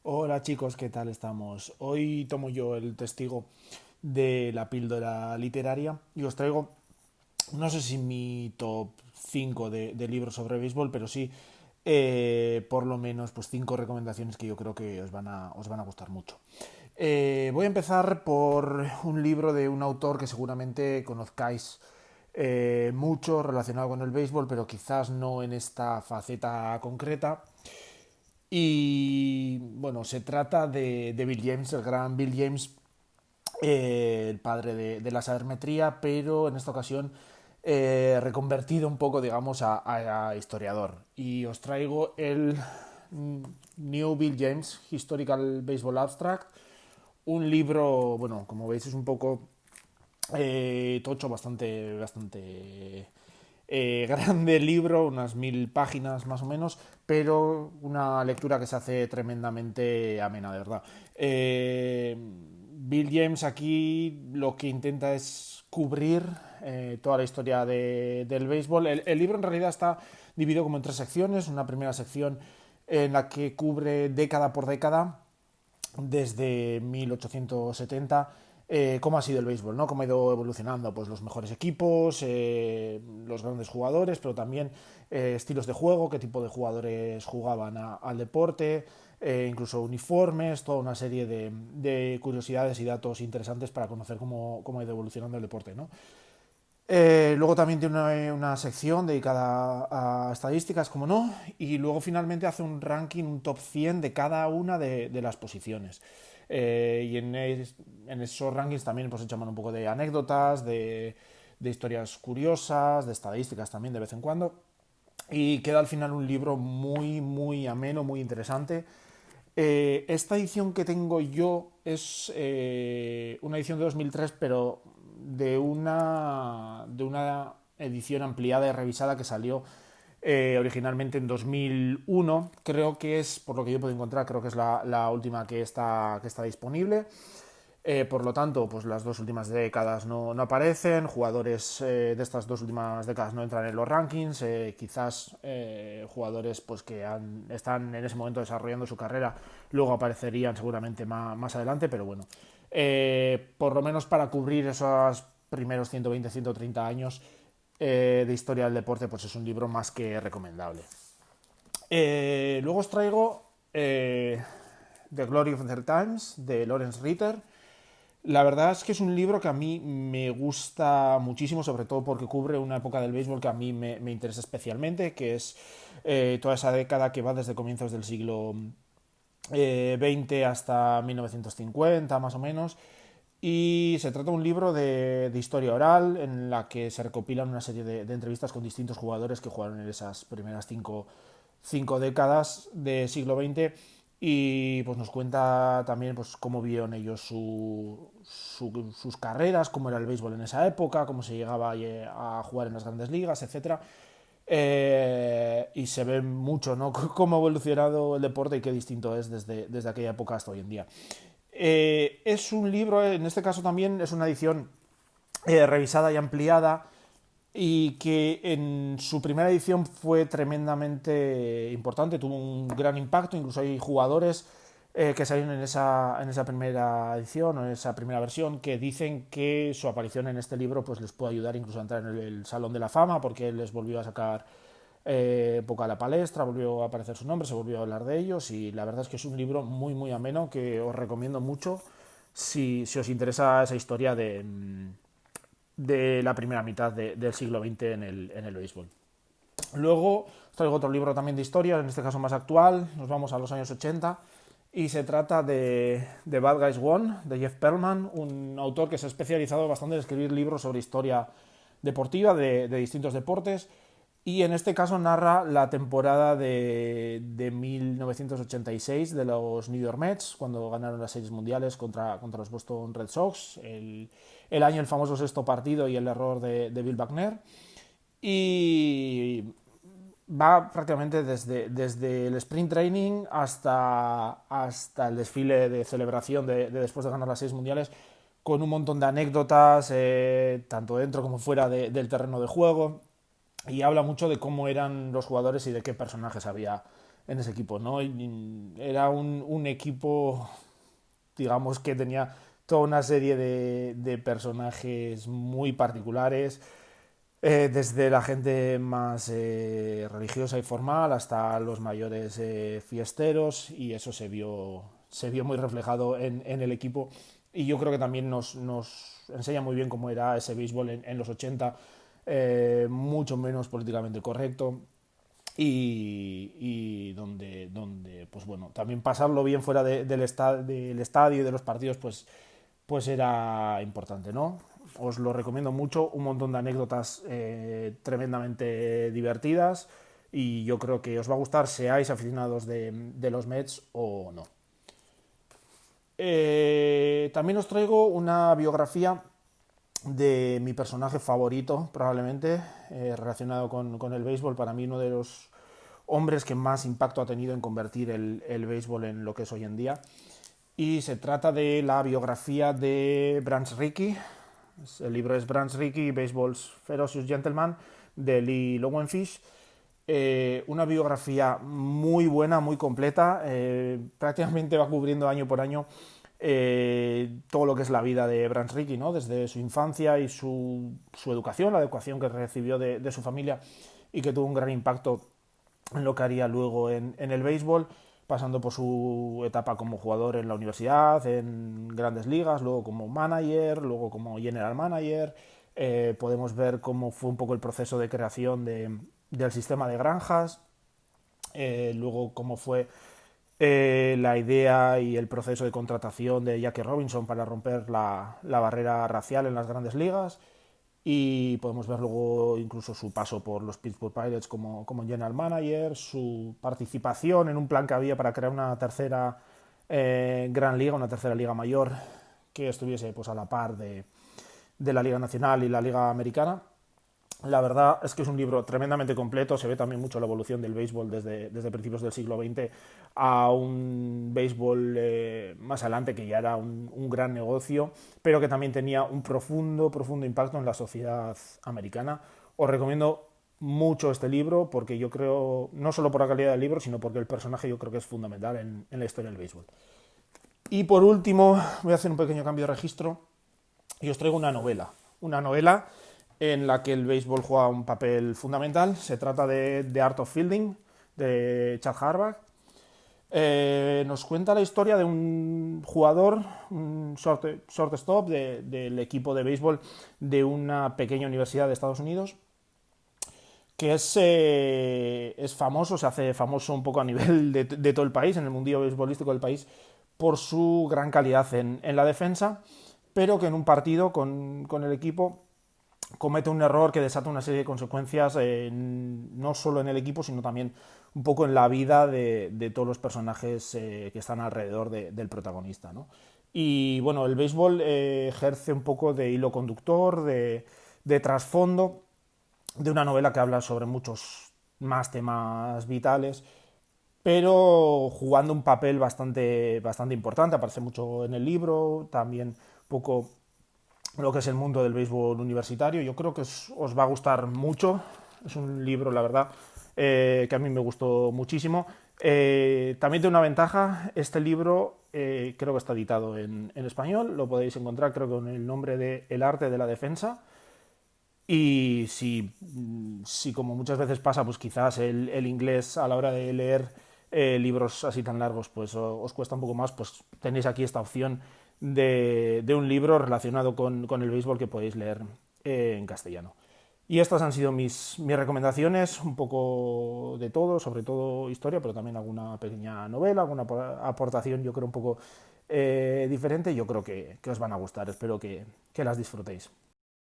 Hola chicos, ¿qué tal estamos? Hoy tomo yo el testigo de la píldora literaria y os traigo, no sé si mi top 5 de libros sobre béisbol, pero sí por lo menos pues 5 recomendaciones que yo creo que os van a gustar mucho. Voy a empezar por un libro de un autor que seguramente conozcáis mucho relacionado con el béisbol, pero quizás no en esta faceta concreta. Y bueno, se trata de Bill James, el gran Bill James, el padre de la sabermetría, pero en esta ocasión reconvertido un poco, digamos, a historiador. Y os traigo el New Bill James Historical Baseball Abstract, un libro, bueno, como veis es un poco tocho, bastante grande el libro, unas 1000 páginas más o menos, pero una lectura que se hace tremendamente amena, de verdad. Bill James aquí lo que intenta es cubrir toda la historia del béisbol. El libro en realidad está dividido como en tres secciones. Una primera sección en la que cubre década por década desde 1870 cómo ha sido el béisbol, ¿no? Cómo ha ido evolucionando, pues los mejores equipos, los grandes jugadores, pero también estilos de juego, qué tipo de jugadores jugaban al deporte, incluso uniformes, toda una serie de curiosidades y datos interesantes para conocer cómo ha ido evolucionando el deporte, ¿no? Luego también tiene una sección dedicada a estadísticas, como no, y luego finalmente hace un ranking, un top 100 de cada una de las posiciones. Y en esos rankings también pues echan un poco de anécdotas, de historias curiosas, de estadísticas también de vez en cuando. Y queda al final un libro muy ameno, muy interesante. Esta edición que tengo yo es una edición de 2003, pero de una edición ampliada y revisada que salió originalmente en 2001. Creo que es, por lo que yo puedo encontrar, creo que es la última que está disponible. Por lo tanto, pues las dos últimas décadas no aparecen, jugadores de estas dos últimas décadas no entran en los rankings, quizás jugadores pues que están en ese momento desarrollando su carrera luego aparecerían seguramente más adelante, pero bueno, por lo menos para cubrir esos primeros 120-130 años de historia del deporte, pues es un libro más que recomendable. Luego os traigo The Glory of the Times de Lawrence Ritter. La verdad es que es un libro que a mí me gusta muchísimo, sobre todo porque cubre una época del béisbol que a mí me interesa especialmente, que es toda esa década que va desde comienzos del siglo XX hasta 1950, más o menos. Y se trata de un libro de historia oral en la que se recopilan una serie de entrevistas con distintos jugadores que jugaron en esas primeras cinco décadas del siglo XX y pues nos cuenta también pues cómo vieron ellos sus carreras, cómo era el béisbol en esa época, cómo se llegaba a jugar en las grandes ligas, etcétera. Y se ve mucho, ¿no? Cómo ha evolucionado el deporte y qué distinto es desde aquella época hasta hoy en día. Es un libro, en este caso también es una edición revisada y ampliada y que en su primera edición fue tremendamente importante, tuvo un gran impacto, incluso hay jugadores que salieron en esa primera edición o en esa primera versión que dicen que su aparición en este libro pues les puede ayudar incluso a entrar en el Salón de la Fama porque les volvió a sacar poco a la palestra, volvió a aparecer su nombre, se volvió a hablar de ellos y la verdad es que es un libro muy ameno que os recomiendo mucho si os interesa esa historia de la primera mitad del siglo XX en el béisbol. Luego os traigo otro libro también de historia, en este caso más actual, nos vamos a los años 80 y se trata de Bad Guys One, de Jeff Pearlman, un autor que se ha especializado bastante en escribir libros sobre historia deportiva de distintos deportes y en este caso narra la temporada de 1986 de los New York Mets, cuando ganaron las series mundiales contra los Boston Red Sox, el año el famoso sexto partido y el error de Bill Buckner. Y va prácticamente desde el sprint training hasta el desfile de celebración de después de ganar las series mundiales, con un montón de anécdotas, tanto dentro como fuera del terreno de juego y habla mucho de cómo eran los jugadores y de qué personajes había en ese equipo, ¿no? Era un equipo, digamos, que tenía toda una serie de personajes muy particulares, desde la gente más religiosa y formal hasta los mayores fiesteros, y eso se vio muy reflejado en el equipo, y yo creo que también nos enseña muy bien cómo era ese béisbol en los 80, mucho menos políticamente correcto, y donde, pues bueno, también pasarlo bien fuera del estadio y de los partidos, pues era importante, ¿no? Os lo recomiendo mucho, un montón de anécdotas tremendamente divertidas, y yo creo que os va a gustar, seáis aficionados de los Mets o no. También os traigo una biografía de mi personaje favorito, probablemente, relacionado con el béisbol. Para mí, uno de los hombres que más impacto ha tenido en convertir el béisbol en lo que es hoy en día. Y se trata de la biografía de Branch Rickey. El libro es Branch Rickey, Baseball's Ferocious Gentleman, de Lee Lowenfish. Una biografía muy buena, muy completa. Prácticamente va cubriendo año por año todo lo que es la vida de Branch Rickey, ¿no? Desde su infancia y su educación, la educación que recibió de su familia, y que tuvo un gran impacto en lo que haría luego en el béisbol, pasando por su etapa como jugador en la universidad, en grandes ligas, luego como manager, luego como general manager. Podemos ver cómo fue un poco el proceso de creación del sistema de granjas, luego cómo fue la idea y el proceso de contratación de Jackie Robinson para romper la barrera racial en las grandes ligas, y podemos ver luego incluso su paso por los Pittsburgh Pirates como general manager, su participación en un plan que había para crear una tercera gran liga, una tercera liga mayor que estuviese pues a la par de la Liga Nacional y la Liga Americana. La verdad es que es un libro tremendamente completo. Se ve también mucho la evolución del béisbol desde principios del siglo XX a un béisbol más adelante, que ya era un gran negocio, pero que también tenía un profundo impacto en la sociedad americana. Os recomiendo mucho este libro, porque yo creo, no solo por la calidad del libro, sino porque el personaje yo creo que es fundamental en la historia del béisbol. Y por último, voy a hacer un pequeño cambio de registro y os traigo una novela en la que el béisbol juega un papel fundamental. Se trata de The Art of Fielding, de Chad Harbach. Nos cuenta la historia de un jugador, un shortstop del equipo de béisbol de una pequeña universidad de Estados Unidos, que es famoso, se hace famoso un poco a nivel de todo el país, en el mundillo beisbolístico del país, por su gran calidad en la defensa, pero que en un partido con el equipo comete un error que desata una serie de consecuencias, no solo en el equipo, sino también un poco en la vida de todos los personajes que están alrededor del protagonista, ¿no? Y bueno, el béisbol ejerce un poco de hilo conductor, de trasfondo, de una novela que habla sobre muchos más temas vitales, pero jugando un papel bastante importante. Aparece mucho en el libro, también un poco lo que es el mundo del béisbol universitario. Yo creo que os va a gustar mucho. Es un libro, la verdad, que a mí me gustó muchísimo. También tiene una ventaja: este libro creo que está editado en español, lo podéis encontrar creo que con el nombre de El arte de la defensa. Y si como muchas veces pasa, pues quizás el inglés a la hora de leer libros así tan largos pues os cuesta un poco más, pues tenéis aquí esta opción de un libro relacionado con el béisbol que podéis leer en castellano. Y estas han sido mis recomendaciones, un poco de todo, sobre todo historia, pero también alguna pequeña novela, alguna aportación yo creo un poco diferente. Yo creo que os van a gustar, espero que las disfrutéis.